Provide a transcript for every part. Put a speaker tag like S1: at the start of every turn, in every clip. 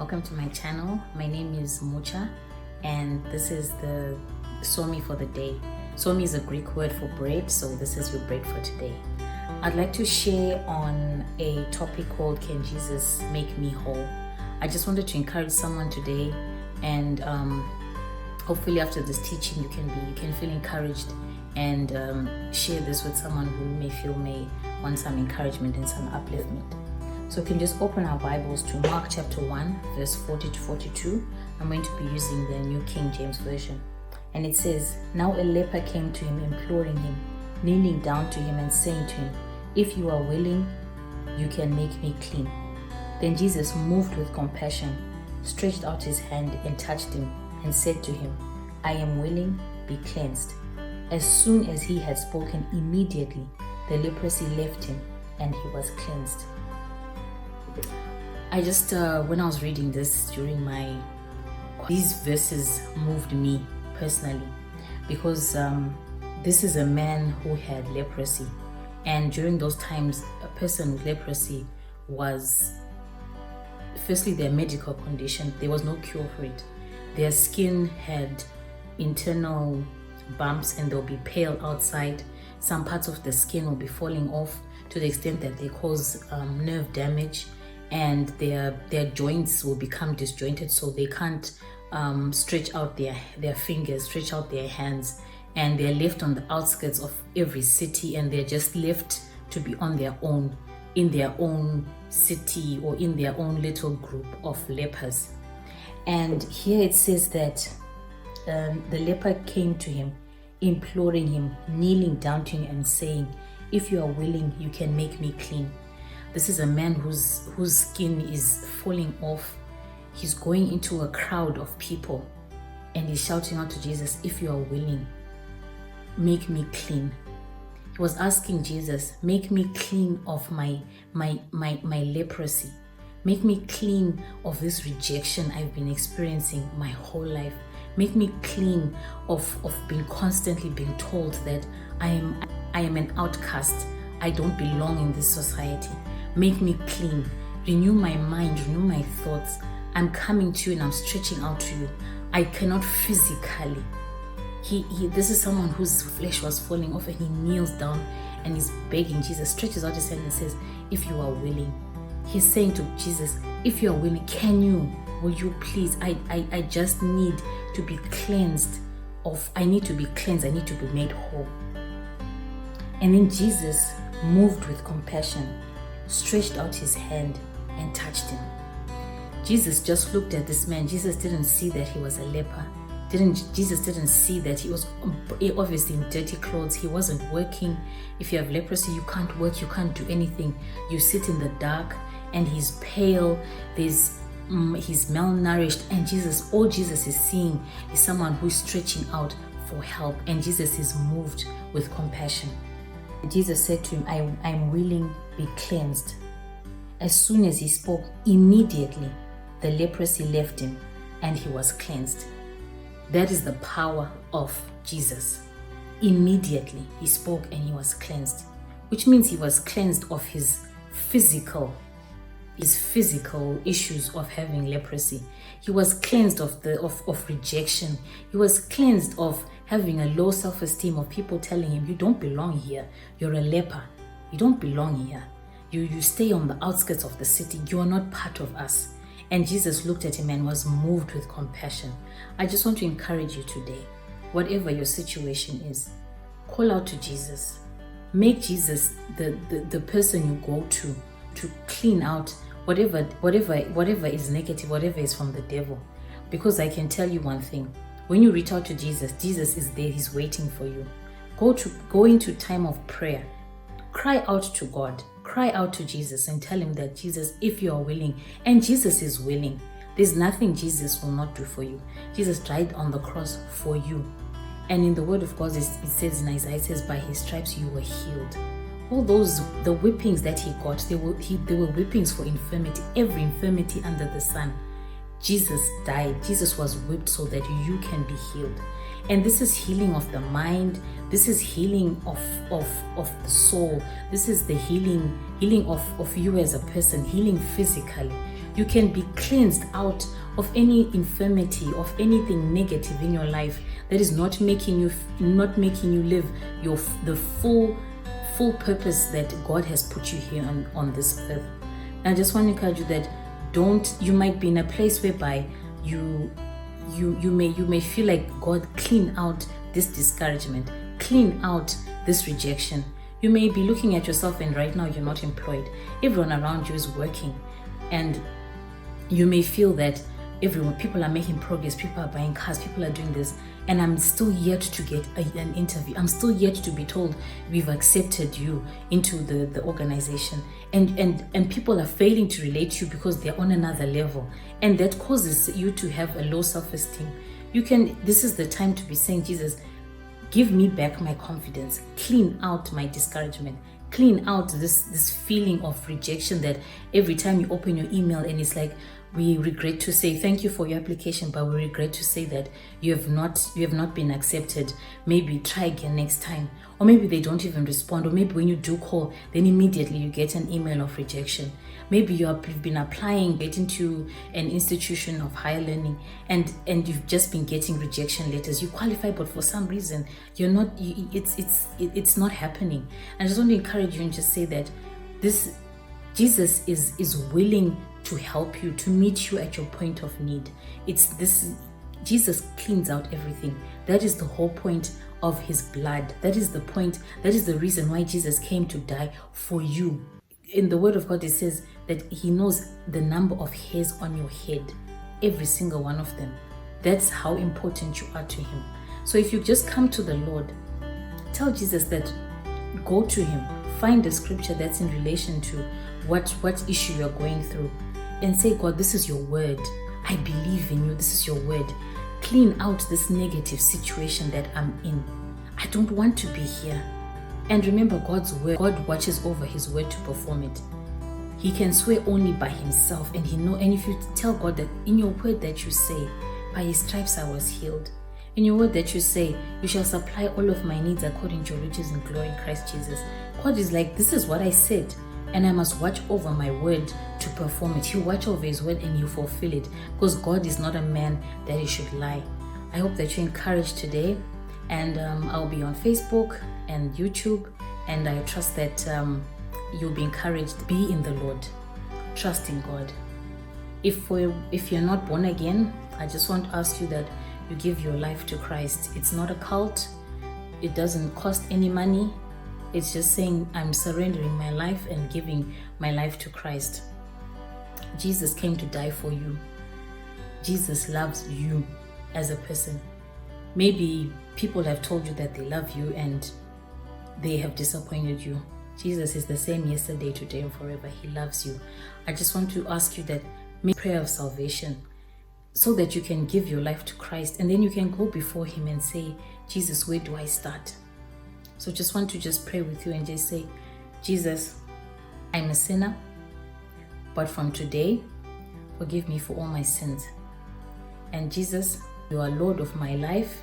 S1: Welcome to my channel. My name is Mucha, and this is the Somi for the day. Somi is a Greek word for bread, so this is your bread for today. I'd like to share on a topic called Can Jesus Make Me Whole? I just wanted to encourage someone today, and hopefully after this teaching you can feel encouraged and share this with someone who may want some encouragement and some upliftment. So we can just open our Bibles to Mark chapter 1, verse 40 to 42. I'm going to be using the New King James Version. And it says, Now a leper came to him, imploring him, kneeling down to him and saying to him, If you are willing, you can make me clean. Then Jesus, moved with compassion, stretched out his hand and touched him and said to him, I am willing, be cleansed. As soon as he had spoken, immediately the leprosy left him and he was cleansed. I just, when I was reading this these verses moved me personally because this is a man who had leprosy. And during those times, a person with leprosy was, firstly, their medical condition. There was no cure for it. Their skin had internal bumps and they'll be pale outside. Some parts of the skin will be falling off to the extent that they cause nerve damage, and their joints will become disjointed, so they can't stretch out their fingers, stretch out their hands, and they're left on the outskirts of every city, and they're just left to be on their own in their own city or in their own little group of lepers. And here it says that the leper came to him, imploring him, kneeling down to him and saying, If you are willing, you can make me clean. This is a man whose skin is falling off. He's going into a crowd of people and he's shouting out to Jesus, If you are willing, make me clean. He was asking Jesus, make me clean of my leprosy. Make me clean of this rejection I've been experiencing my whole life. Make me clean of being constantly being told that I am an outcast. I don't belong in this society. Make me clean. Renew my mind, renew my thoughts. I'm coming to you and I'm stretching out to you. I cannot physically. This is someone whose flesh was falling off, and he kneels down and he's begging Jesus, stretches out his hand and says, If you are willing. He's saying to Jesus, If you are willing, will you please? I just need to be cleansed I need to be cleansed. I need to be made whole. And then Jesus, moved with compassion, stretched out his hand and touched him. Jesus just looked at this man. Jesus didn't see that he was a leper. Jesus didn't see that he was obviously in dirty clothes. He wasn't working. If you have leprosy, you can't work, you can't do anything. You sit in the dark, and he's pale. He's malnourished, and all Jesus is seeing is someone who's stretching out for help, and Jesus is moved with compassion. Jesus said to him, I'm willing, be cleansed. As soon as he spoke, immediately the leprosy left him and he was cleansed. That is the power of Jesus. Immediately he spoke and he was cleansed, which means he was cleansed of his physical issues of having leprosy. He was cleansed of rejection. He was cleansed of having a low self-esteem, of people telling him, you don't belong here. You're a leper. You don't belong here. You stay on the outskirts of the city. You are not part of us. And Jesus looked at him and was moved with compassion. I just want to encourage you today, whatever your situation is, call out to Jesus. Make Jesus the person you go to clean out whatever is negative, whatever is from the devil. Because I can tell you one thing, when you reach out to Jesus, Jesus is there, he's waiting for you. Go into time of prayer, cry out to God, cry out to Jesus and tell him that, Jesus, if you are willing, and Jesus is willing, there's nothing Jesus will not do for you. Jesus died on the cross for you. And in the word of God, it says in Isaiah, it says, by his stripes you were healed. All the whippings that he got, they were whippings for infirmity, every infirmity under the sun. Jesus died. Jesus was whipped so that you can be healed. And this is healing of the mind. This is healing of the soul. This is the healing of you as a person, healing physically. You can be cleansed out of any infirmity, of anything negative in your life that is not making you live the full purpose that God has put you here on this earth. And I just want to encourage you that you might be in a place whereby you may feel like, God, clean out this discouragement, clean out this rejection. You may be looking at yourself and right now you're not employed. Everyone around you is working, and you may feel that people are making progress, people are buying cars, people are doing this, and I'm still yet to get an interview. I'm still yet to be told we've accepted you into the organization, and people are failing to relate to you because they're on another level, and that causes you to have a low self-esteem. This is the time to be saying, Jesus, give me back my confidence, clean out my discouragement, clean out this feeling of rejection that every time you open your email and it's like, we regret to say thank you for your application, but we regret to say that you have not been accepted. Maybe try again next time. Or maybe they don't even respond. Or maybe when you do call, then immediately you get an email of rejection. Maybe you've been applying, getting to an institution of higher learning, and you've just been getting rejection letters. You qualify, but for some reason you're not. It's not happening. I just want to encourage you and just say that Jesus is willing to help you, to meet you at your point of need. Jesus cleans out everything. That is the whole point of his blood. That is the reason why Jesus came to die for you. In the word of God, it says that he knows the number of hairs on your head, every single one of them. That's how important you are to him. So if you just come to the Lord, tell Jesus that, go to him, find a scripture that's in relation to what issue you're going through, and say, God, this is your word. I believe in you. This is your word. Clean out this negative situation that I'm in. I don't want to be here. And remember God's word. God watches over his word to perform it. He can swear only by himself, and and if you tell God that in your word that you say, by his stripes I was healed. In your word that you say, you shall supply all of my needs according to your riches in glory in Christ Jesus. God is like, this is what I said, and I must watch over my word to perform it. You watch over his word and you fulfill it, because God is not a man that he should lie. I hope that you're encouraged today, and I'll be on Facebook and YouTube, and I trust that you'll be encouraged. Be in the Lord, trust in God. If you're not born again, I just want to ask you that you give your life to Christ. It's not a cult. It doesn't cost any money. It's just saying, I'm surrendering my life and giving my life to Christ. Jesus came to die for you. Jesus loves you as a person. Maybe people have told you that they love you and they have disappointed you. Jesus is the same yesterday, today, and forever. He loves you. I just want to ask you that, make prayer of salvation so that you can give your life to Christ, and then you can go before him and say, Jesus, where do I start? So just want to pray with you and just say, Jesus, I'm a sinner, but from today, forgive me for all my sins. And Jesus, you are Lord of my life,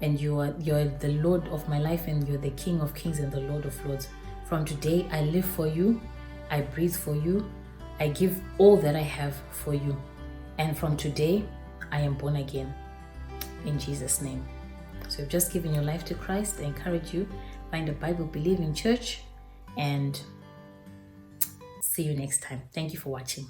S1: and you're the Lord of my life, and you're the King of Kings and the Lord of Lords. From today, I live for you, I breathe for you, I give all that I have for you. And from today, I am born again. In Jesus' name. So you've just given your life to Christ. I encourage you, find a Bible-believing church, and see you next time. Thank you for watching.